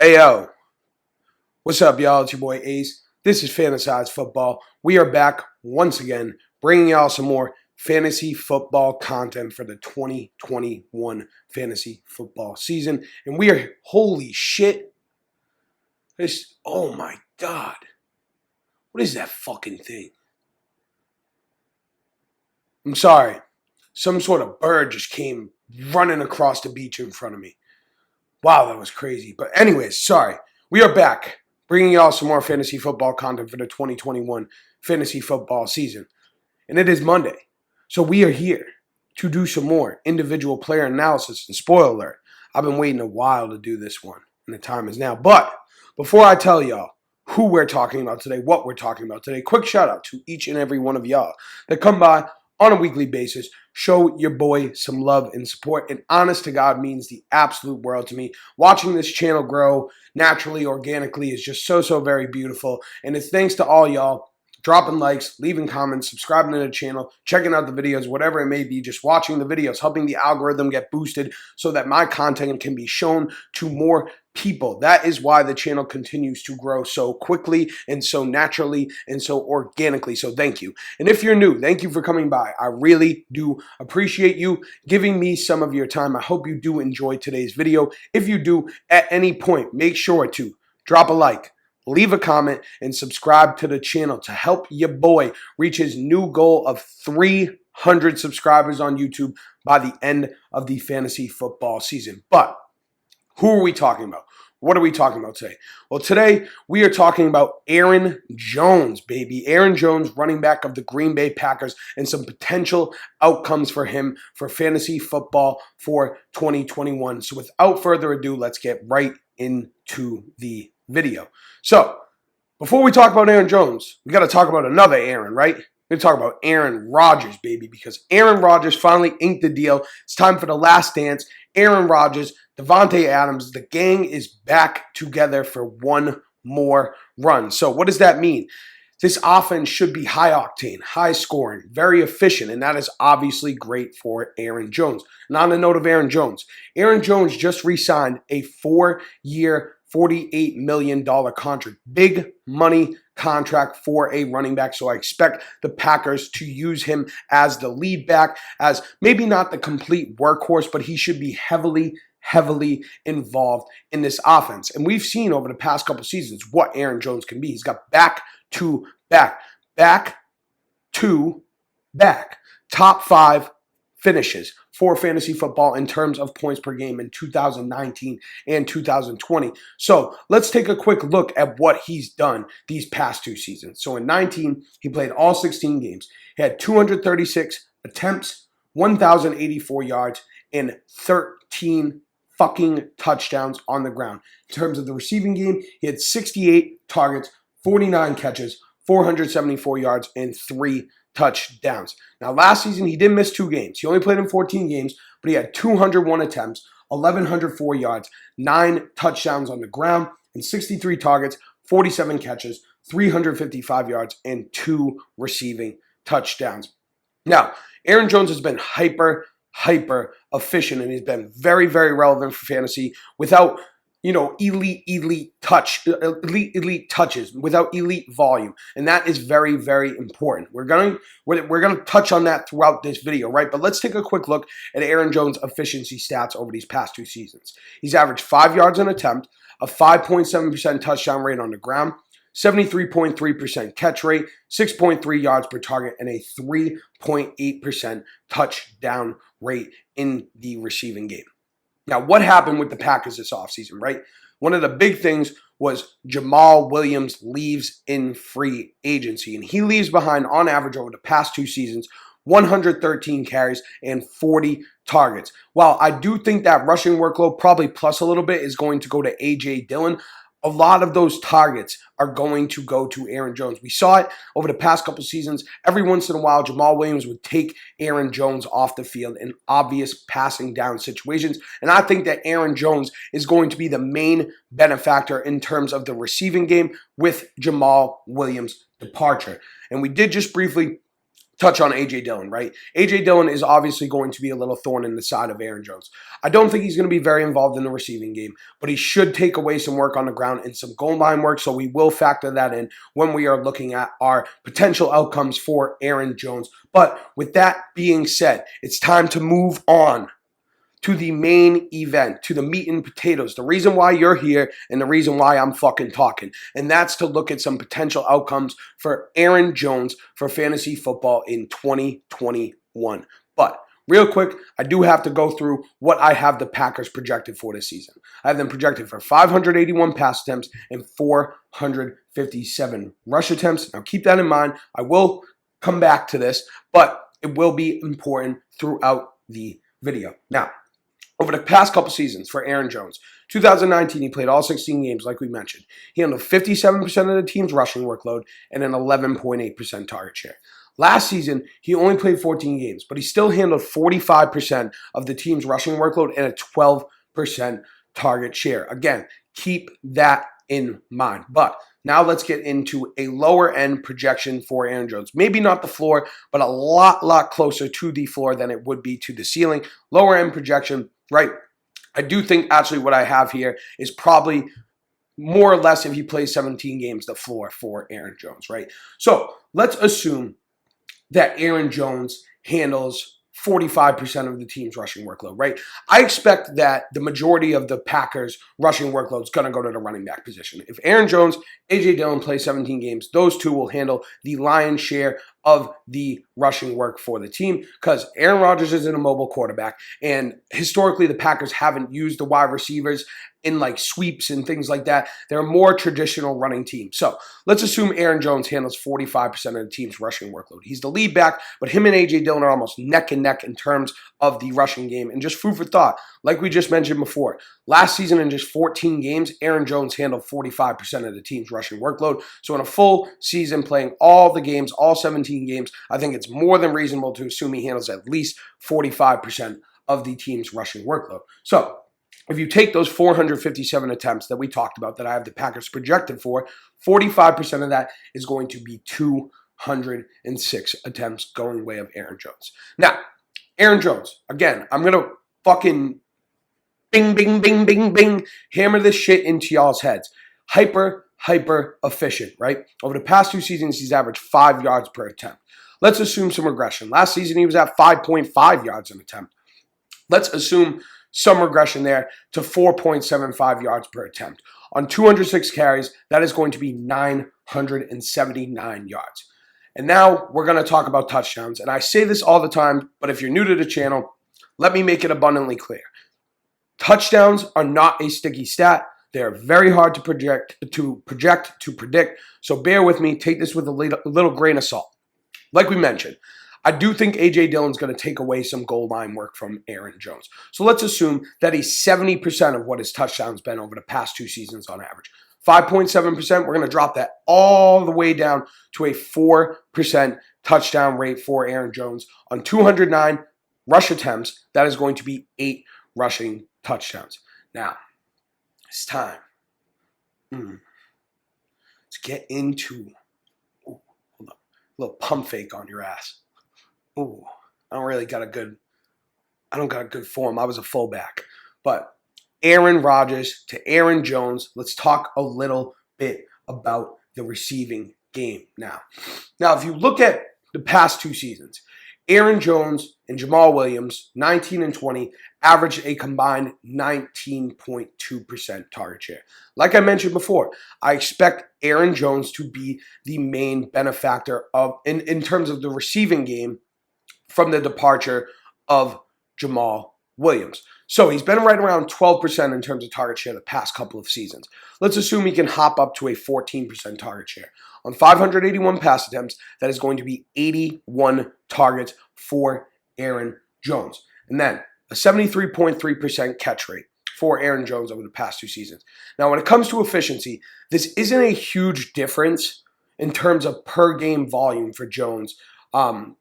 Hey yo, what's up, y'all? It's your boy Ace. This is Fantasized Football. We are back once again, bringing y'all some more fantasy football content for the 2021 fantasy football season. And we are, holy shit, oh my god, what is that fucking thing? I'm sorry, some sort of bird just came running across the beach in front of me. Wow, that was crazy. But anyways, sorry. We are back, bringing y'all some more fantasy football content for the 2021 fantasy football season. And it is Monday. So we are here to do some more individual player analysis. And spoiler alert, I've been waiting a while to do this one, and the time is now. But before I tell y'all who we're talking about today, what we're talking about today, quick shout out to each and every one of y'all that come by on a weekly basis, show your boy some love and support, and honest to God means the absolute world to me. Watching this channel grow naturally, organically is just so very beautiful, and it's thanks to all y'all dropping likes, leaving comments, subscribing to the channel, checking out the videos, whatever it may be, just watching the videos, helping the algorithm get boosted so that my content can be shown to more people. That is why the channel continues to grow so quickly and so naturally and so organically. So thank you. And if you're new, thank you for coming by. I really do appreciate you giving me some of your time. I hope you do enjoy today's video. If you do, at any point, make sure to drop a like, leave a comment, and subscribe to the channel to help your boy reach his new goal of 300 subscribers on YouTube by the end of the fantasy football season. But who are we talking about? What are we talking about today? Well, today we are talking about Aaron Jones, baby. Aaron Jones, running back of the Green Bay Packers, and some potential outcomes for him for fantasy football for 2021. So without further ado, let's get right into the video. So before we talk about Aaron Jones, we got to talk about another Aaron, right? We're going to talk about Aaron Rodgers, baby, because Aaron Rodgers finally inked the deal. It's time for the last dance. Aaron Rodgers, Davante Adams, the gang is back together for one more run. So what does that mean? This offense should be high octane, high scoring, very efficient, and that is obviously great for Aaron Jones. And on the note of Aaron Jones just re-signed a 4-year, $48 million contract. Big money contract for a running back. So I expect the Packers to use him as the lead back, as maybe not the complete workhorse, but he should be heavily involved in this offense. And we've seen over the past couple seasons what Aaron Jones can be. He's got back-to-back top 5 finishes for fantasy football in terms of points per game in 2019 and 2020. So let's take a quick look at what he's done these past 2 seasons. So in 19, he played all 16 games. He had 236 attempts, 1,084 yards, and 13 fucking touchdowns on the ground. In terms of the receiving game, he had 68 targets, 49 catches, 474 yards, and 3 touchdowns. Now, last season, he did miss 2 games. He only played in 14 games, but he had 201 attempts, 1,104 yards, 9 touchdowns on the ground, and 63 targets, 47 catches, 355 yards, and 2 receiving touchdowns. Now, Aaron Jones has been hyper efficient, and he's been very relevant for fantasy without elite touches, without elite volume, and that is very important. We're gonna touch on that throughout this video, right? But let's take a quick look at Aaron Jones' efficiency stats over these past 2 seasons. He's averaged 5 yards an attempt, a 5.7% touchdown rate on the ground, 73.3% catch rate, 6.3 yards per target, and a 3.8% touchdown rate in the receiving game. Now, what happened with the Packers this offseason, right? One of the big things was Jamal Williams leaves in free agency, and he leaves behind, on average, over the past 2 seasons, 113 carries and 40 targets. While I do think that rushing workload, probably plus a little bit, is going to go to A.J. Dillon, a lot of those targets are going to go to Aaron Jones. We saw it over the past couple seasons. Every once in a while, Jamal Williams would take Aaron Jones off the field in obvious passing down situations. And I think that Aaron Jones is going to be the main benefactor in terms of the receiving game with Jamal Williams' departure. And we did just briefly touch on A.J. Dillon, right? A.J. Dillon is obviously going to be a little thorn in the side of Aaron Jones. I don't think he's going to be very involved in the receiving game, but he should take away some work on the ground and some goal line work, so we will factor that in when we are looking at our potential outcomes for Aaron Jones. But with that being said, it's time to move on to the main event, to the meat and potatoes, the reason why you're here and the reason why I'm fucking talking. And that's to look at some potential outcomes for Aaron Jones for fantasy football in 2021. But real quick, I do have to go through what I have the Packers projected for this season. I have them projected for 581 pass attempts and 457 rush attempts. Now keep that in mind. I will come back to this, but it will be important throughout the video. Now, over the past couple seasons for Aaron Jones, 2019, he played all 16 games, like we mentioned. He handled 57% of the team's rushing workload and an 11.8% target share. Last season, he only played 14 games, but he still handled 45% of the team's rushing workload and a 12% target share. Again, keep that in mind. But now let's get into a lower end projection for Aaron Jones. Maybe not the floor, but a lot closer to the floor than it would be to the ceiling. Lower end projection, right? I do think actually what I have here is probably more or less, if he plays 17 games, the floor for Aaron Jones, right? So let's assume that Aaron Jones handles 45% of the team's rushing workload, right? I expect that the majority of the Packers' rushing workload is going to go to the running back position. If Aaron Jones, A.J. Dillon play 17 games, those two will handle the lion's share of the rushing work for the team because Aaron Rodgers isn't a mobile quarterback, and historically the Packers haven't used the wide receivers in like sweeps and things like that. They're a more traditional running team. So let's assume Aaron Jones handles 45% of the team's rushing workload. He's the lead back, but him and A.J. Dillon are almost neck and neck in terms of the rushing game. And just food for thought, like we just mentioned before, last season in just 14 games, Aaron Jones handled 45% of the team's rushing workload. So in a full season playing all the games, all 17 games, I think it's more than reasonable to assume he handles at least 45% of the team's rushing workload. So if you take those 457 attempts that we talked about that I have the Packers projected for, 45% of that is going to be 206 attempts going the way of Aaron Jones. Now, Aaron Jones, again, I'm going to fucking bing, hammer this shit into y'all's heads. Hyper efficient, right? Over the past 2 seasons, he's averaged 5 yards per attempt. Let's assume some regression. Last season, he was at 5.5 yards an attempt. Let's assume some regression there to 4.75 yards per attempt. On 206 carries, that is going to be 979 yards. And now we're going to talk about touchdowns. And I say this all the time, but if you're new to the channel, let me make it abundantly clear. Touchdowns are not a sticky stat. They're very hard to predict. So bear with me. Take this with a little grain of salt. Like we mentioned, I do think A.J. Dillon's going to take away some goal line work from Aaron Jones. So let's assume that he's 70% of what his touchdowns been over the past 2 seasons on average. 5.7%, we're going to drop that all the way down to a 4% touchdown rate for Aaron Jones. On 209 rush attempts, that is going to be 8 rushing touchdowns. Now, it's time. Let's get into hold on, a little pump fake on your ass. Ooh, I don't got a good form. I was a fullback. But Aaron Rodgers to Aaron Jones, let's talk a little bit about the receiving game now. Now, if you look at the past 2 seasons, Aaron Jones and Jamal Williams, 19 and 20, averaged a combined 19.2% target share. Like I mentioned before, I expect Aaron Jones to be the main benefactor of in terms of the receiving game from the departure of Jamal Williams. So he's been right around 12% in terms of target share the past couple of seasons. Let's assume he can hop up to a 14% target share. On 581 pass attempts, that is going to be 81 targets for Aaron Jones. And then a 73.3% catch rate for Aaron Jones over the past 2 seasons. Now, when it comes to efficiency, this isn't a huge difference in terms of per game volume for Jones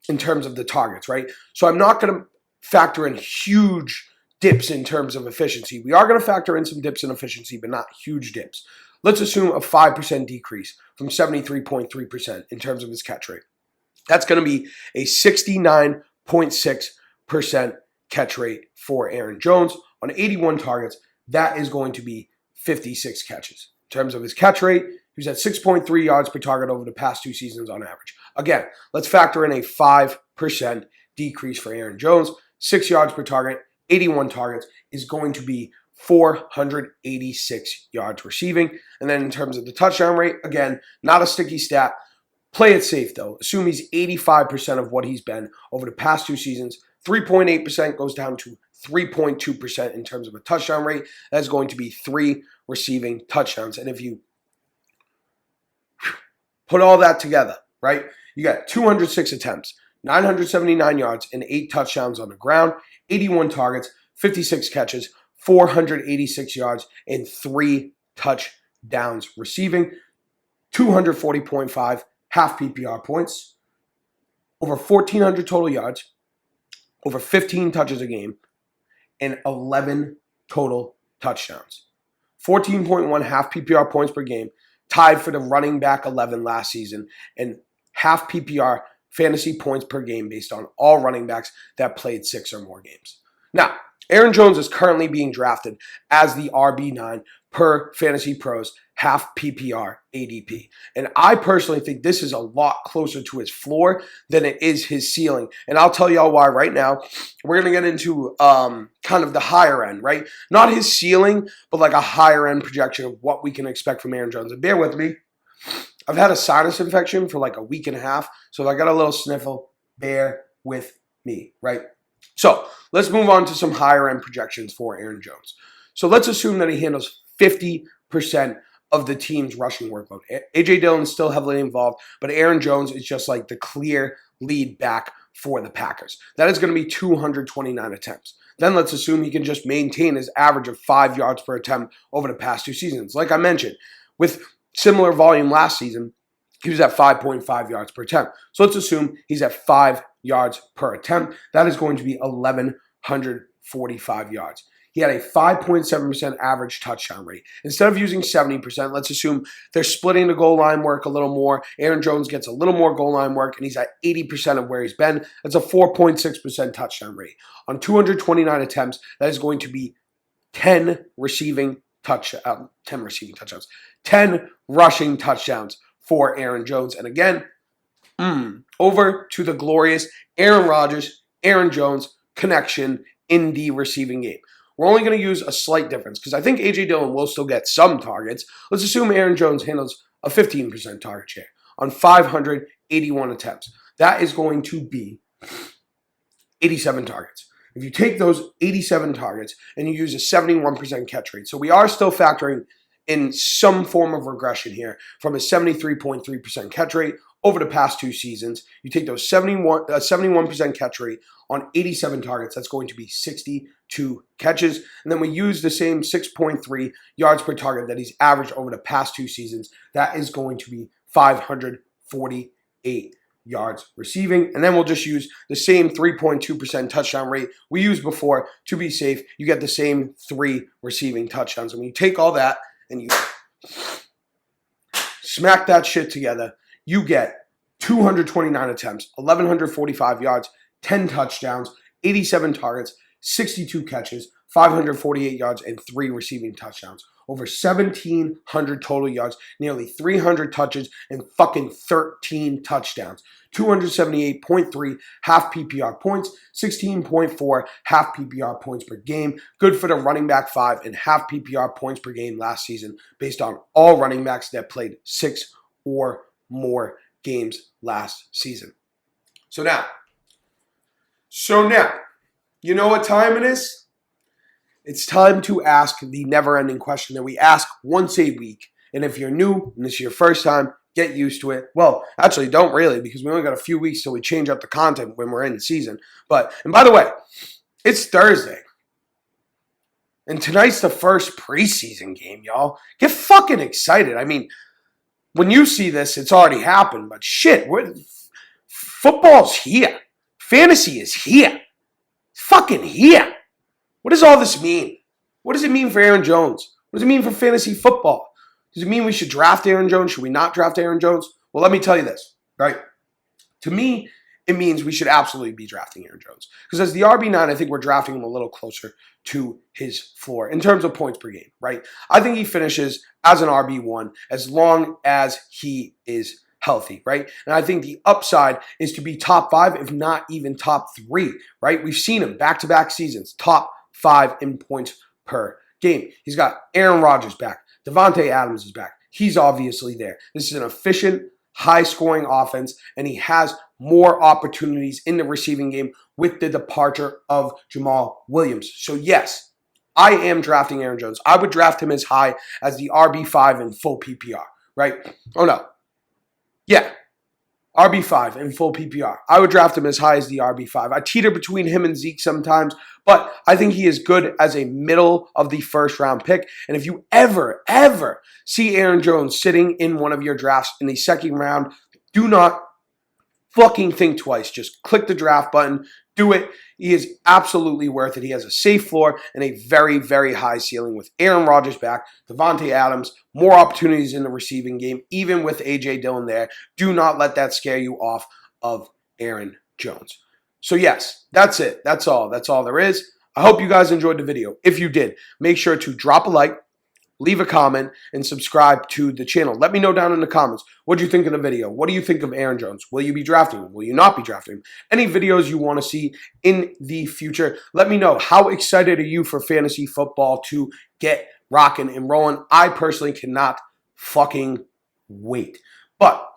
in terms of the targets, right? So I'm not going to factor in huge dips in terms of efficiency. We are going to factor in some dips in efficiency, but not huge dips. Let's assume a 5% decrease from 73.3% in terms of his catch rate. That's going to be a 69.6% catch rate for Aaron Jones. On 81 targets, that is going to be 56 catches. In terms of his catch rate, he was at 6.3 yards per target over the past 2 seasons on average. Again, let's factor in a 5% decrease for Aaron Jones. 6 yards per target, 81 targets is going to be 486 yards receiving. And then in terms of the touchdown rate, again, not a sticky stat. Play it safe, though. Assume he's 85% of what he's been over the past 2 seasons. 3.8% goes down to 3.2% in terms of a touchdown rate. That's going to be 3 receiving touchdowns. And if you put all that together, right, you got 206 attempts, 979 yards, and 8 touchdowns on the ground, 81 targets, 56 catches, 486 yards, and 3 touchdowns receiving, 240.5 half PPR points, over 1,400 total yards, over 15 touches a game, and 11 total touchdowns. 14.1 half PPR points per game, tied for the running back 11 last season, and half PPR fantasy points per game based on all running backs that played 6 or more games. Now, Aaron Jones is currently being drafted as the RB9 per Fantasy Pros half PPR ADP. And I personally think this is a lot closer to his floor than it is his ceiling. And I'll tell y'all why right now. We're going to get into kind of the higher end, right? Not his ceiling, but like a higher end projection of what we can expect from Aaron Jones. And bear with me. I've had a sinus infection for like a week and a half. So if I got a little sniffle, bear with me, right? So let's move on to some higher end projections for Aaron Jones. So let's assume that he handles 50% of the team's rushing workload. A.J. Dillon's still heavily involved, but Aaron Jones is just like the clear lead back for the Packers. That is going to be 229 attempts. Then let's assume he can just maintain his average of 5 yards per attempt over the past 2 seasons. Like I mentioned, with similar volume last season, he was at 5.5 yards per attempt. So let's assume he's at 5 yards per attempt. That is going to be 1,145 yards. He had a 5.7% average touchdown rate. Instead of using 70%, let's assume they're splitting the goal line work a little more. Aaron Jones gets a little more goal line work, and he's at 80% of where he's been. That's a 4.6% touchdown rate. On 229 attempts, that is going to be 10 rushing touchdowns for Aaron Jones. And again, over to the glorious Aaron Rodgers, Aaron Jones connection in the receiving game. We're only going to use a slight difference because I think A.J. Dillon will still get some targets. Let's assume Aaron Jones handles a 15% target share on 581 attempts. That is going to be 87 targets. If you take those 87 targets and you use a 71% catch rate, so we are still factoring in some form of regression here from a 73.3% catch rate over the past 2 seasons. You take those 71% catch rate on 87 targets, that's going to be 62 catches. And then we use the same 6.3 yards per target that he's averaged over the past 2 seasons. That is going to be 548 yards receiving. And then we'll just use the same 3.2% touchdown rate we used before to be safe. You get the same 3 receiving touchdowns. And when you take all that and you smack that shit together, you get 229 attempts, 1,145 yards, 10 touchdowns, 87 targets, 62 catches, 548 yards, and 3 receiving touchdowns. Over 1,700 total yards, nearly 300 touches, and fucking 13 touchdowns. 278.3 half PPR points, 16.4 half PPR points per game. Good for the running back 5 and half PPR points per game last season based on all running backs that played 6 or more games last season. So now, you know what time it is? It's time to ask the never-ending question that we ask once a week. And if you're new and this is your first time, get used to it. Well, actually, don't really, because we only got a few weeks till we change up the content when we're in the season. And by the way, it's Thursday. And tonight's the first preseason game, y'all. Get fucking excited. I mean, when you see this, it's already happened. But shit, football's here. Fantasy is here. It's fucking here. What does all this mean? What does it mean for Aaron Jones? What does it mean for fantasy football? Does it mean we should draft Aaron Jones? Should we not draft Aaron Jones? Well, let me tell you this, right? To me, it means we should absolutely be drafting Aaron Jones. Because as the RB9, I think we're drafting him a little closer to his floor in terms of points per game, right? I think he finishes as an RB1 as long as he is healthy, right? And I think the upside is to be top 5, if not even top 3, right? We've seen him back-to-back seasons, top 5 in points per game. He's got Aaron Rodgers back. Devontae Adams is back. He's obviously there. This is an efficient, high-scoring offense, and he has more opportunities in the receiving game with the departure of Jamal Williams. So yes, I am drafting Aaron Jones. I would draft him as high as the RB5 in full PPR, right? Oh no. Yeah, RB5 in full PPR. I would draft him as high as the RB5. I teeter between him and Zeke sometimes, but I think he is good as a middle of the first round pick. And if you ever see Aaron Jones sitting in one of your drafts in the second round, do not fucking think twice. Just click the draft button. Do it. He is absolutely worth it. He has a safe floor and a very, very high ceiling with Aaron Rodgers back, Devontae Adams, more opportunities in the receiving game, even with A.J. Dillon there. Do not let that scare you off of Aaron Jones. So yes, that's it. That's all. That's all there is. I hope you guys enjoyed the video. If you did, make sure to drop a like, leave a comment, and subscribe to the channel. Let me know down in the comments, what do you think of the video? What do you think of Aaron Jones? Will you be drafting him? Will you not be drafting him? Any videos you want to see in the future, let me know. How excited are you for fantasy football to get rocking and rolling? I personally cannot fucking wait. But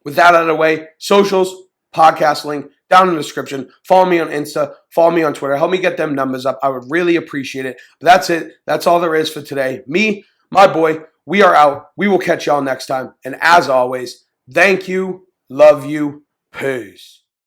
with that out of the way, socials, podcast link, down in the description. Follow me on Insta. Follow me on Twitter. Help me get them numbers up. I would really appreciate it. But that's it. That's all there is for today. Me, my boy, we are out. We will catch y'all next time. And as always, thank you. Love you. Peace.